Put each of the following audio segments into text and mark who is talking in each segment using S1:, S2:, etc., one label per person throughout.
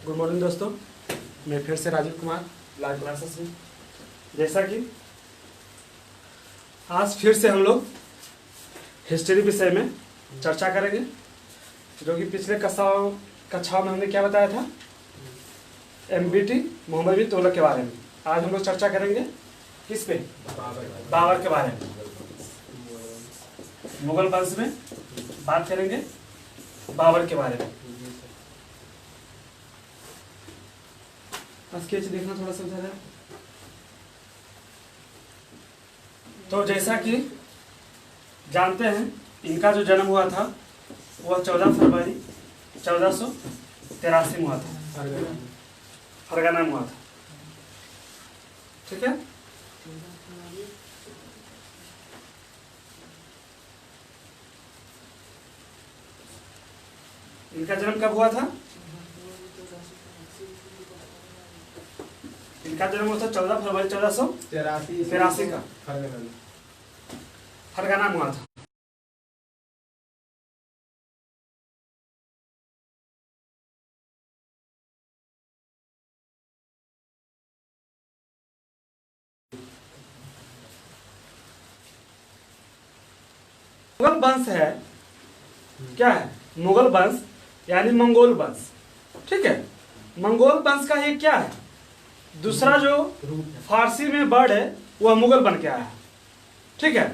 S1: Good morning दोस्तों, मैं फिर से राजीव कुमार लाइव क्लासेस में। जैसा कि आज फिर से हम लोग हिस्ट्री विषय में चर्चा करेंगे, जो कि पिछले कक्षाओं में हमने क्या बताया था, MBT मोहम्मद बिन तुगलक के बारे में। आज हम लोग चर्चा करेंगे किस पे? बाबर के बारे में। मुगल वंश में बात करेंगे बाबर के बारे में। स्केच देखना थोड़ा सा है। तो जैसा कि जानते हैं, इनका जो जन्म हुआ था वह 14 फरवरी 1483 में हुआ था, फरगना में हुआ था। ठीक है। इनका जन्म कब हुआ था? इनका जन्म हुआ था 14 फरवरी 1483 का फरगना में हुआ था। मुगल वंश है, क्या है? मुगल वंश यानी मंगोल वंश। ठीक है। मंगोल वंश का ये क्या है? दूसरा जो फारसी में वर्ड है वह मुगल बन के आया है। ठीक है।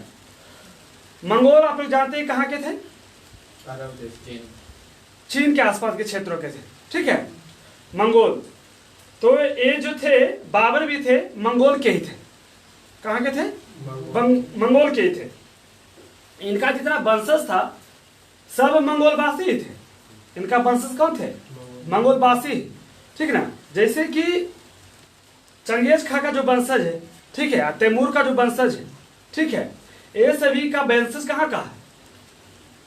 S1: मंगोल आप लोग जानते हैं कहाँ के थे? चीन के आसपास के क्षेत्रों के थे। ठीक है। मंगोल, तो ये जो थे बाबर भी थे मंगोल के ही थे। कहाँ के थे? मंगोल के ही थे। इनका जितना वंशज था सब मंगोलवासी ही थे। इनका वंशज कौन थे? मंगोलवासी। ठीक ना। जैसे कि चंगेज खां का जो वंशज है, ठीक है, तैमूर का जो वंशज है, ठीक है, ये सभी का वंशज कहाँ का है?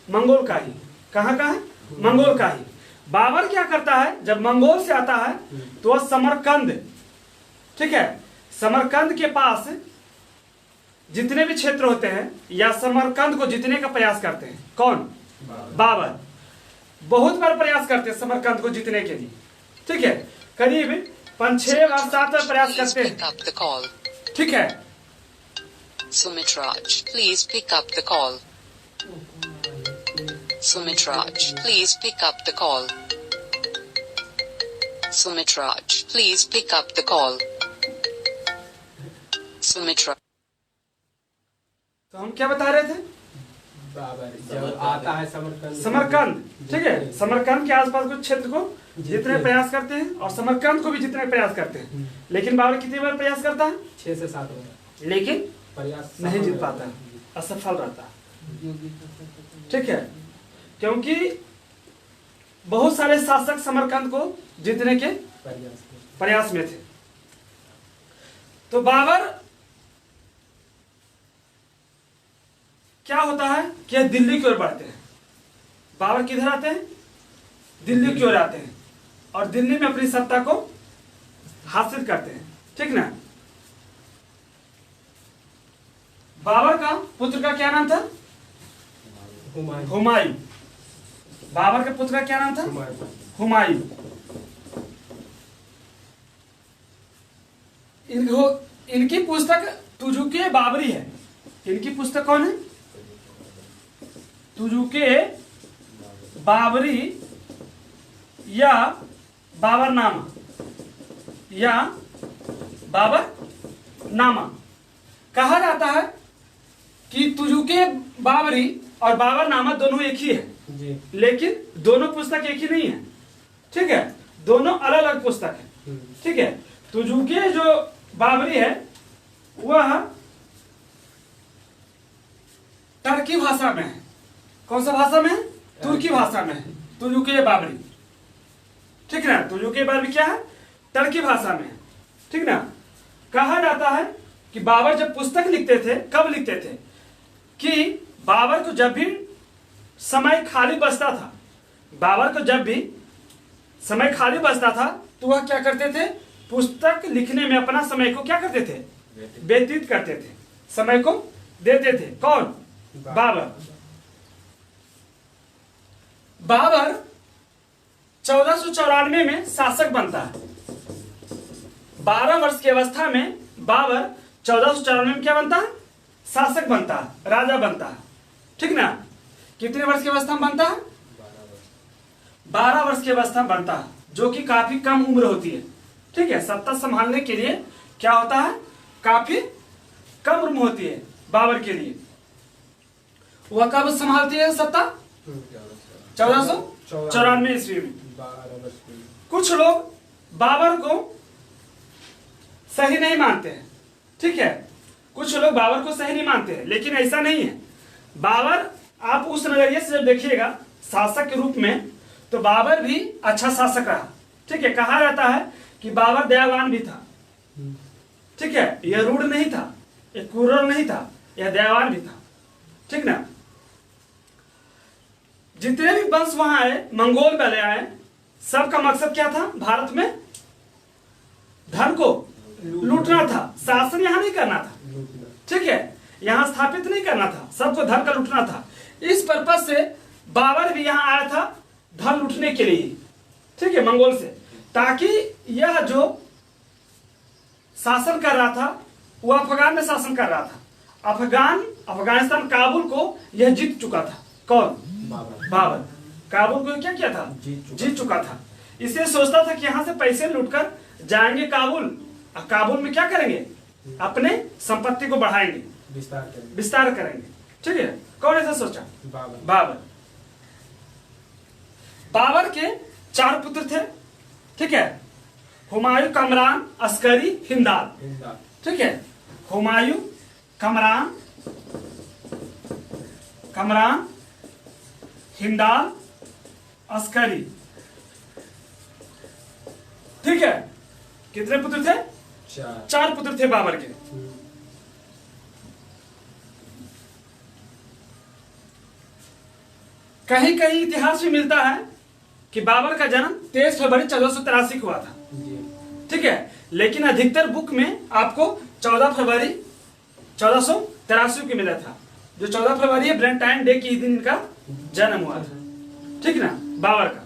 S1: मंगोल का ही। कहाँ का है? मंगोल का ही। बाबर क्या करता है, जब मंगोल से आता है तो वह समरकंद, ठीक है, समरकंद के पास जितने भी क्षेत्र होते हैं या समरकंद को जीतने का प्रयास करते हैं। कौन? बाबर। बहुत बार प्रयास करते हैं समरकंद को जीतने के लिए। ठीक है। करीब 5-6 बार 7 बार प्रयास करते हैं। ठीक है।
S2: Sumitraj, please pick up the call. Sumitraj, please pick up the call. Sumitraj, please pick up the call. Sumitraj.
S1: तो हम क्या बता रहे थे?
S3: बाबर जब आता है
S1: समरकंद। ठीक है। समरकंद के आसपास कुछ क्षेत्र को जीतने प्रयास करते हैं और समरकंद को भी जीतने प्रयास करते हैं। लेकिन बाबर कितनी बार प्रयास करता है?
S3: 6 से 7 बार,
S1: लेकिन
S3: प्रयास
S1: नहीं जीत पाता है, असफल रहता है। ठीक है। क्योंकि बहुत सारे शासक समरकंद को जीतने के प्रयास में थे। तो बाबर क्या होता है कि दिल्ली की ओर बढ़ते हैं। बाबर किधर आते हैं? दिल्ली की ओर आते हैं और दिल्ली में अपनी सत्ता को हासिल करते हैं। ठीक ना। बाबर का पुत्र का क्या नाम था? हुमायूं। बाबर के पुत्र का क्या नाम था? हुमायूं। इनकी पुस्तक तुजुके बाबरी है। इनकी पुस्तक कौन है? तुजुके बाबरी या बाबरनामा या बाबरनामा। कहा जाता है कि तुजुके बाबरी और बाबरनामा दोनों एक ही है
S3: जी।
S1: लेकिन दोनों पुस्तक एक ही नहीं है। ठीक है। दोनों अलग अलग पुस्तक है। ठीक है। तुजुके जो बाबरी है वह टर्की भाषा में है। कौन सा भाषा में है? तुर्की भाषा में है तुजुके बाबरी। ठीक ना। तुजुके बाबरी क्या है? टर्की भाषा में है। ठीक ना। कहा जाता है कि बाबर जब पुस्तक लिखते थे, कब लिखते थे कि बाबर को जब भी समय खाली बचता था, बाबर को जब भी समय खाली बचता था तो वह क्या करते थे? पुस्तक लिखने में अपना समय को क्या करते थे? व्यतीत करते थे, समय को देते थे। कौन? बाबर। बाबर 1494 में शासक बनता है। 12 वर्ष की अवस्था में बाबर 1494 में क्या बनता है? शासक बनता है, राजा बनता है। ठीक ना? कितने वर्ष की अवस्था में बनता है? 12 वर्ष की अवस्था में बनता है, जो कि काफी कम उम्र होती है। ठीक है, सत्ता संभालने के लिए क्या होता है? काफी कम उम्र होती है बाबर के लिए। वह कब संभालती है सत्ता? 1494 ईस्वी में।
S3: 12 वर्ष की।
S1: कुछ लोग बाबर को सही नहीं मानते हैं। ठीक है, कुछ लोग बाबर को सही नहीं मानते हैं, लेकिन ऐसा नहीं है। बाबर, आप उस नजरिए से जब देखिएगा शासक के रूप में, तो बाबर भी अच्छा शासक रहा। ठीक है, कहा जाता है कि बाबर दयावान भी था। ठीक है, यह रूढ़ नहीं था, यह क्रूर नहीं था, यह दयावान भी था। ठीक ना? जितने भी वंश वहां आए, मंगोल वाले आए, सबका मकसद क्या था? भारत में धन को लूटना था, शासन यहां नहीं करना था। ठीक है, यहां स्थापित नहीं करना था, सबको धन का लूटना था। इस पर्पज से बाबर भी यहां आया था धन लूटने के लिए। ठीक है, मंगोल से, ताकि यह जो शासन कर रहा था वो अफगान में शासन कर रहा था। अफगानिस्तान काबुल को यह जीत चुका था। कौन? बाबर काबुल को क्या किया था? जीत चुका था। इसलिए सोचता था कि यहां से पैसे लूटकर जाएंगे काबुल, और काबुल में क्या करेंगे? अपने संपत्ति को बढ़ाएंगे, विस्तार करेंगे। ठीक है, कौन ऐसा सोचा? बाबर। बाबर के 4 पुत्र थे। ठीक है, हुमायूं, कमरान, अस्करी, हिंदाल। ठीक है, हुमायूं, कमरान, हिंदाल, अस्करी। ठीक है, कितने पुत्र थे? 4 पुत्र थे बाबर के। कहीं कहीं इतिहास में मिलता है कि बाबर का जन्म 23 फरवरी 1483 को हुआ था। ठीक है, लेकिन अधिकतर बुक में आपको 14 फरवरी 1483 को मिला था। जो 14 फरवरी है, वैलेंटाइन डे के दिन इनका जन्म हुआ था। ठीक ना, बाबर का।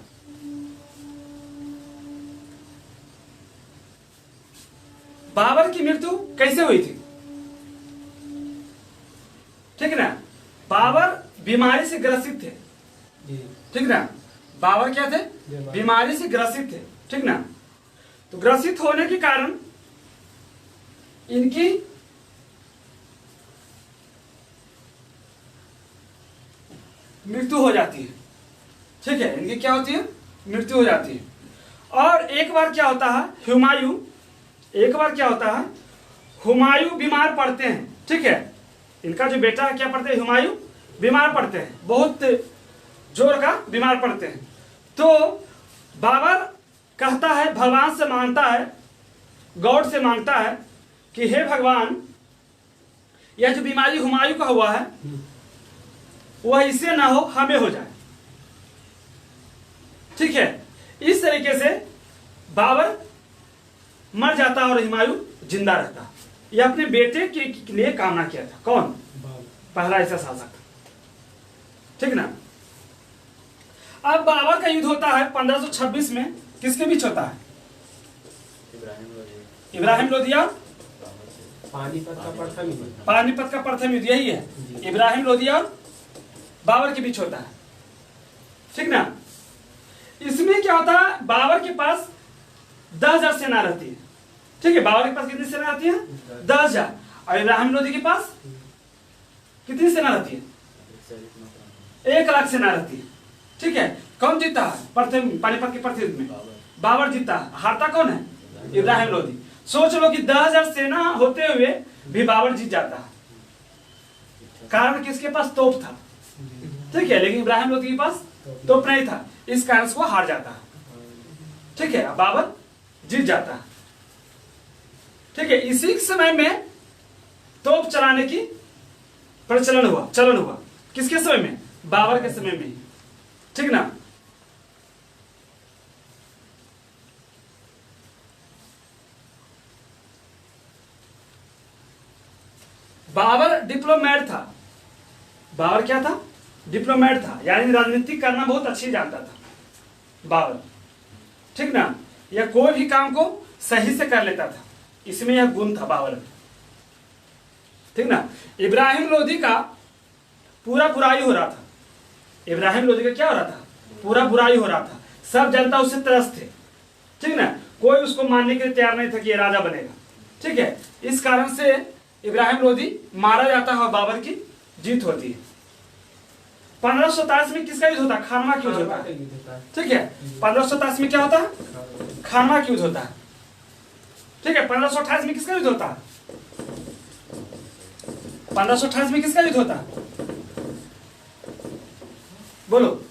S1: बाबर की मृत्यु कैसे हुई थी? ठीक ना, बाबर बीमारी से ग्रसित थे। ठीक ना, बाबर क्या थे? बीमारी से ग्रसित थे। ठीक ना, तो ग्रसित होने के कारण इनकी मृत्यु हो जाती है। ठीक है, इनकी क्या होती है? मृत्यु हो जाती है। और एक बार क्या होता है, हुमायूं बीमार पड़ते हैं। ठीक है, इनका जो बेटा है क्या पड़ते हैं? हुमायूं बीमार पड़ते हैं, बहुत जोर का बीमार पड़ते हैं। तो बाबर कहता है, भगवान से मांगता है, गॉड से मांगता है कि हे भगवान, यह जो बीमारी हुमायूं का हुआ है वह इससे ना हो, हमें हो जाए। ठीक है, इस तरीके से बाबर मर जाता और हुमायूं जिंदा रहता। यह अपने बेटे के लिए कामना किया था। कौन? पहला ऐसा शासक था। ठीक ना, अब बाबर का युद्ध होता है 1526 में। किसके बीच होता है? इब्राहिम लोधी और पानीपत का प्रथम युद्ध यही है। इब्राहिम लोधी और बाबर के बीच होता है। ठीक ना, इसमें क्या होता है? बाबर के पास 10,000 सेना रहती है। ठीक है, बाबर के पास कितनी सेना रहती है? 10,000। और इब्राहिम लोधी के पास कितनी सेना रहती है? 1,00,000 सेना रहती है। ठीक है, कौन जीता है? प्रथम पानीपत के प्रथम युद्ध में बाबर जीता। हारता कौन है? इब्राहिम लोधी। सोच लो कि 10,000 सेना होते हुए भी बाबर जीत जाता है। कारण किसके पास? तोप था। ठीक है, लेकिन इब्राहिम लोधी के पास तोप नहीं था, इस कारण से वो हार जाता है। ठीक है, बाबर जीत जाता है। ठीक है, इसी समय में तोप चलाने की चलन हुआ। किसके समय में? बाबर के समय में। ठीक ना, बाबर डिप्लोमेट था। बाबर क्या था? डिप्लोमेट था, यानी राजनीति करना बहुत अच्छी जानता था बाबर। ठीक ना, या कोई भी काम को सही से कर लेता था, इसमें यह गुण था बाबर में, ठीक ना। इब्राहिम लोधी का पूरा बुराई हो रहा था, इब्राहिम लोधी का क्या हो रहा था, पूरा बुराई हो रहा था, सब जनता उससे त्रस्त थे, ठीक ना, कोई उसको मानने के लिए तैयार नहीं था कि ये राजा बनेगा, ठीक है। इस कारण से इब्राहिम लोधी मारा जाता है और बाबर की जीत होती है। 1527 में किसका युद्ध होता है, खानवा की युद्ध होता है, ठीक है। 1527 में क्या होता है, खानवा की युद्ध होता है, ठीक है। 1528 में किसका युद्ध होता है, 1528 में किसका युद्ध होता है, बोलो,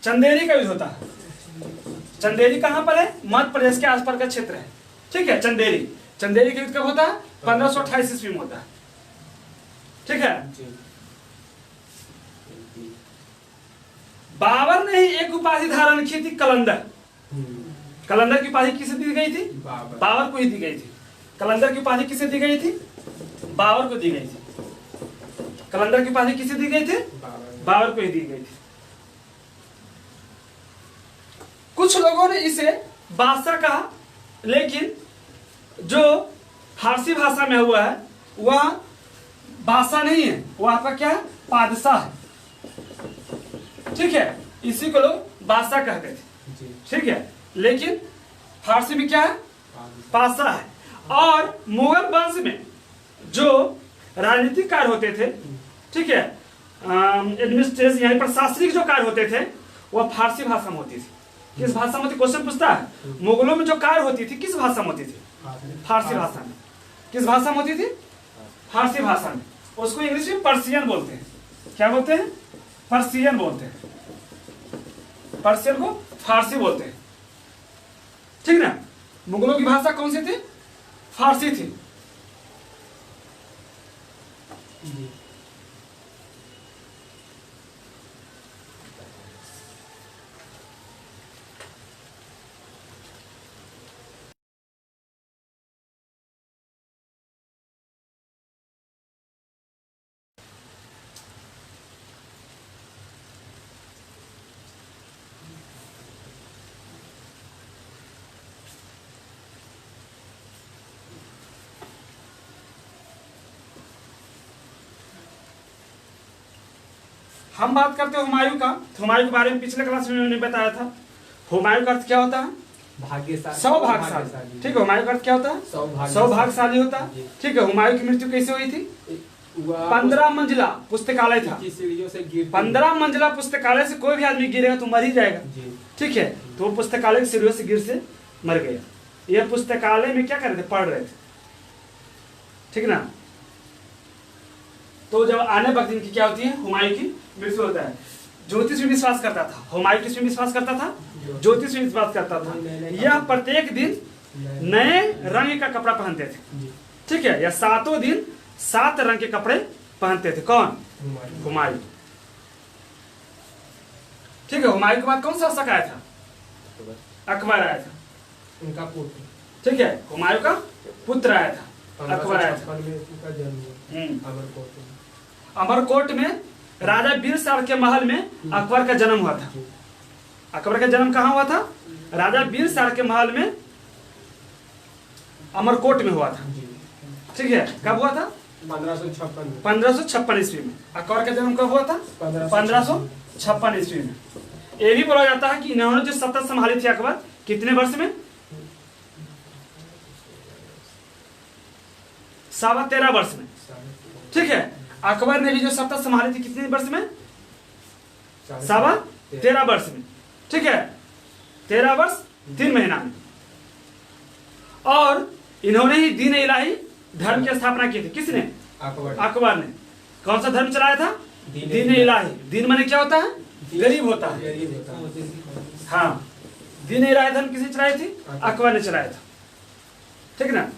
S1: चंदेरी का युद्ध होता है। चंदेरी कहां पर है, मध्य प्रदेश के आसपास का क्षेत्र है, ठीक है। चंदेरी, चंदेरी का युद्ध कब होता है, 1528 ईस्वी में होता है, ठीक है। बाबर ने ही एक उपाधि धारण की थी, कलंदर। कलंदर की उपाधि किसे दी गई थी, बाबर को ही दी गई थी। कलंदर की उपाधि किसे दी गई थी, बाबर को दी गई थी। कलंदर की उपाधि किसे दी गई थी, बाबर को ही दी गई थी। कुछ लोगों ने इसे बादशाह कहा, लेकिन जो फारसी भाषा में हुआ है वह बादशाह नहीं है, वह आपका क्या है, पादशाह है, ठीक है। इसी को लोग बादशाह कहते थे, ठीक है। लेकिन फारसी में क्या है, पादशाह है। और मुगल वंश में जो राजनीतिक कार्य होते थे, ठीक है, एडमिनिस्ट्रेशन यानी प्रशासनिक जो कार्य होते थे वह फारसी भाषा में होती थी। किस भाषा में होती, क्वेश्चन पूछता है, मुगलों में जो कार्य होती थी किस भाषा में होती थी, फारसी भाषा में। किस भाषा में होती थी, फारसी भाषा में। उसको इंग्लिश में पर्शियन बोलते हैं, क्या बोलते हैं, पर्शियन बोलते हैं, पर्शियन को फारसी बोलते हैं, ठीक ना। मुगलों की भाषा कौन सी थी, फारसी थी। हम बात करते हैं हुमायूं का। हुमायूं के बारे में पिछले क्लास में मैंने बताया था। हुमायूं का अर्थ क्या होता है,
S3: भाग्यशाली,
S1: सौभाग्यशाली, ठीक है। हुमायूं का अर्थ क्या होता है, सौभाग्यशाली होता है, ठीक है। हुमायूं की मृत्यु कैसे हुई थी, 15 मंजिला पुस्तकालय था, 15 मंजिला पुस्तकालय से कोई भी आदमी गिरेगा तो मर ही जाएगा, ठीक है। तो वो पुस्तकालय की सीढ़ियों से गिर से मर गया। यह पुस्तकालय में क्या कर रहे थे, पढ़ रहे थे, ठीक ना। तो जब आने वक्त इनकी क्या होती है, हुमायूं की मृत्यु होता है। ज्योतिष में विश्वास करता था हुमायूं, किस में विश्वास करता था, ज्योतिष में विश्वास करता था। यह प्रत्येक दिन नए रंग का कपड़ा पहनते थे, ठीक है। या 7 दिन 7 रंग के कपड़े पहनते थे। कौन, हुमायूं, ठीक है। हुमायूं के बाद कौन सा शासक आया था, अकबर आया था,
S3: उनका पुत्र,
S1: ठीक है। हुमायूं का पुत्र आया था, अकबर आया था। अमरकोट में राजा बीरसार के महल में अकबर का जन्म हुआ था। अकबर का जन्म कहाँ हुआ था, राजा बीरसार के महल में अमरकोट में हुआ था, ठीक है। कब हुआ था, 1556 ईस्वी में। अकबर का जन्म कब हुआ था, 1556 ईस्वी में। ये भी बोला जाता है कि इन्होंने जो सत्ता संभाली थी अकबर, कितने वर्ष में, 13.25 वर्ष में, ठीक है। अकबर ने भी जो सत्ता संभाली थी कितने वर्ष में, 13.25 वर्ष में, ठीक है। 13 वर्ष 3 महीना में। और इन्होंने ही दीन इलाही धर्म की स्थापना की थी। किसने, अकबर ने। कौन सा धर्म चलाया था, दीन इलाही। दीन माने क्या होता है, गरीब होता है, हाँ। दीन इलाही धर्म किसने चलाई थी, अकबर ने चलाया था, ठीक ना।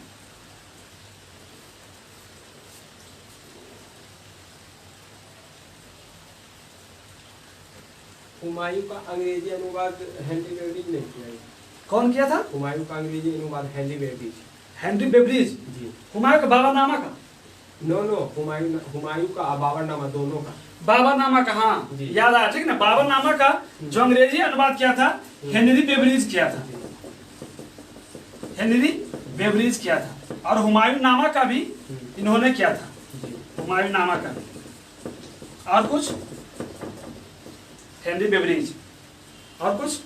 S3: हुमायूं का अंग्रेजी अनुवाद हेनरी बेब्रिज ने किया है।
S1: कौन किया था,
S3: हुमायूं का अंग्रेजी अनुवाद हेनरी बेब्रिज।
S1: हेनरी बेब्रिज,
S3: जी।
S1: हुमायूं का बाबरनामा का,
S3: नो नो, हुमायूं का और बाबरनामा दोनों का।
S1: बाबरनामा का, हाँ
S3: जी।
S1: याद आया, ठीक ना। बाबरनामा का जो अंग्रेजी अनुवाद किया था हेनरी बेवरीज किया था, हेनरी बेवरीज किया था। और हुमायूं नामा का भी इन्होंने किया था, हुमायूं नामा का। और कुछ हेनरी बेवरीज, और कुछ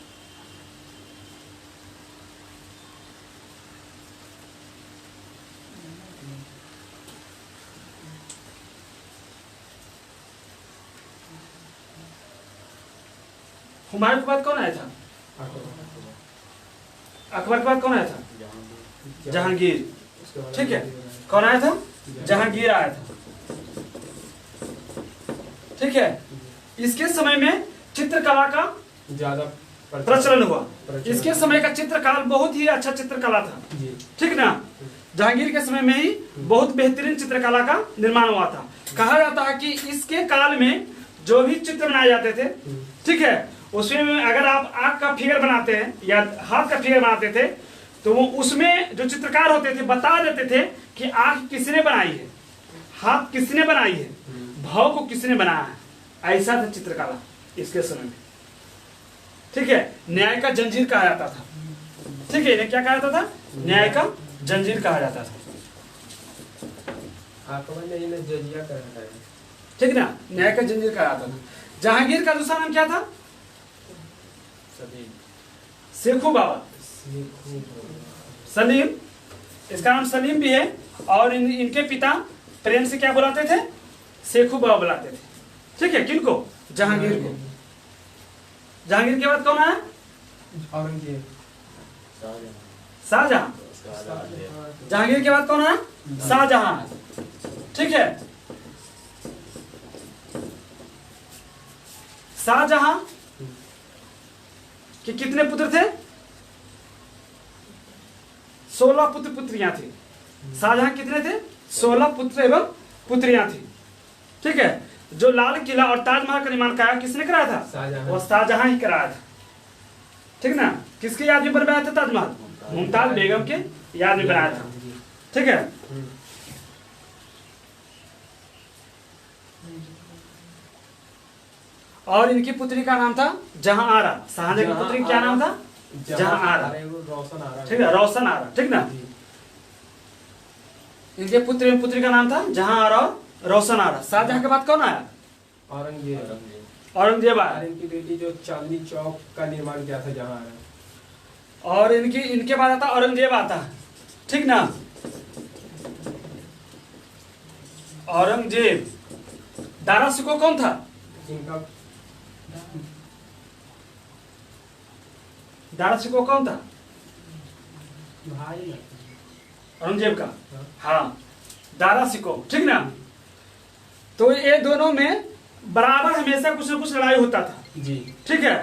S1: हुमायूं के बाद कौन आया था? अकबर के बाद कौन आया था? जहांगीर, ठीक है। कौन आया था? जहांगीर आया था, ठीक है। इसके समय में चित्रकला का
S3: ज्यादा
S1: प्रचलन हुआ। इसके समय का चित्रकाल बहुत ही अच्छा चित्रकला था, ठीक ना। जहांगीर के समय में ही बहुत बेहतरीन चित्रकला का निर्माण हुआ था। कहा जाता है कि इसके काल में जो भी चित्र बनाए जाते थे, ठीक है, उसमें अगर आप आंख का फिगर बनाते हैं या हाथ का फिगर बनाते थे तो वो उसमें जो चित्रकार होते थे बता देते थे कि आंख किसने बनाई है, हाथ किसने बनाई है, भाव को किसने बनाया है। ऐसा था चित्रकला इसके समय में, ठीक है। न्याय का जंजीर कहा जाता था, ठीक है। इन्हें क्या कहा जाता था? न्याय का जंजीर कहा जाता था,
S3: ने जजिया कहा है,
S1: ठीक ना। न्याय का जंजीर कहा जाता था। जहांगीर का दूसरा नाम क्या था? शेखू बाबा, सलीम, इसका नाम सलीम भी है। और इनके पिता प्रेम से क्या बुलाते थे? शेखू बाबा बुलाते थे, ठीक है। किनको? जहांगीर को। जहांगीर के बाद कौन आया?
S3: औरंगजेब,
S1: शाहजहां। जहांगीर के बाद कौन आया? शाहजहां, ठीक है। शाहजहां कि कितने पुत्र थे? 16 पुत्र पुत्रियां थी। शाहजहां कितने थे? 16 पुत्र एवं पुत्रियां थी, ठीक है। जो लाल किला और ताजमहल का निर्माण कराया किसने कराया था? वो शाहजहां ही कराया था, ठीक ना। किसके याद में बनवाया था ताजमहल? मुमताज बेगम के याद में बनाया था, ठीक है। और इनकी पुत्री का नाम था जहां आरा। शाहजहां की पुत्री क्या नाम था? जहां आरा, ठीक है, रोशन आरा, ठीक ना। इनके पुत्री का नाम था जहां आरा और रोशन आरा। शाहजहां के बाद कौन आया? औरंगजेब आया।
S3: इनकी बेटी जो चांदनी चौक का निर्माण किया था जहां आरा।
S1: और इनके बाद आता औरंगजेब आता, ठीक ना। औरंगजेब। दारा सिकोह कौन था?
S3: इनका
S1: दारा सिकोह कौन था?
S3: भाई
S1: औरंगजेब का, हाँ, दारा सिकोह, ठीक ना। तो ये दोनों में बराबर हमेशा कुछ न कुछ लड़ाई होता था जी, ठीक है।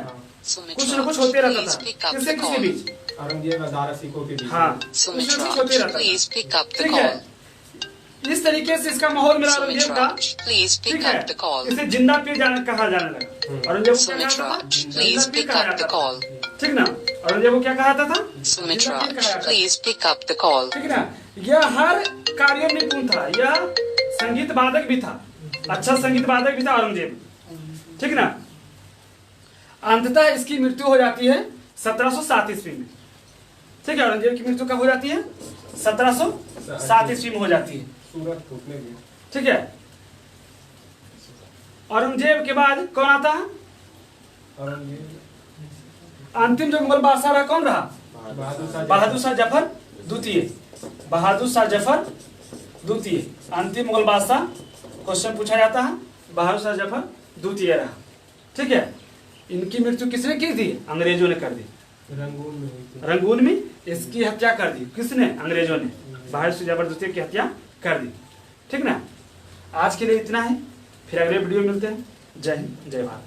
S1: कुछ न कुछ होते रहता था किसके बीच?
S3: औरंगजेब और दारा सिकोह के बीच।
S1: हाँ, कुछ न कुछ होते रहता था, ठीक है। इस तरीके से इसका माहौल मिला औरंगजेब का, ठीक है। इसे जिंदा पीर कहा जाने लगा। औरंगजेब को क्या कहा था? जिंदा पीर कहा जाता था, ठीक ना। औरंगजेब को क्या कहा जाता था? ठीक ना। यह हर कार्यों में निपुण था, यह संगीत वादक भी था, अच्छा संगीत वादक भी था औरंगजेब, ठीक ना। अंततः इसकी मृत्यु हो जाती है 1707 ईस्वी में, ठीक है। औरंगजेब की मृत्यु कब हो जाती है? 1707 ईस्वी में हो जाती है, ठीक है। औरंगजेब के बाद कौन आता है? अंतिम जो मुगल बादशाह रहा कौन रहा? बहादुर शाह जफर द्वितीय। बहादुर शाह जफर द्वितीय अंतिम मुगल बादशाह। क्वेश्चन पूछा जाता है, बहादुर शाह जफर द्वितीय रहा, ठीक है। इनकी मृत्यु किसने की थी? अंग्रेजों ने कर दी, रंगून में इसकी हत्या कर दी। किसने? अंग्रेजों ने बहादुर शाह जफर द्वितीय की हत्या कर दी, ठीक ना। आज के लिए इतना है, फिर अगले वीडियो में मिलते हैं। जय हिंद, जय भारत।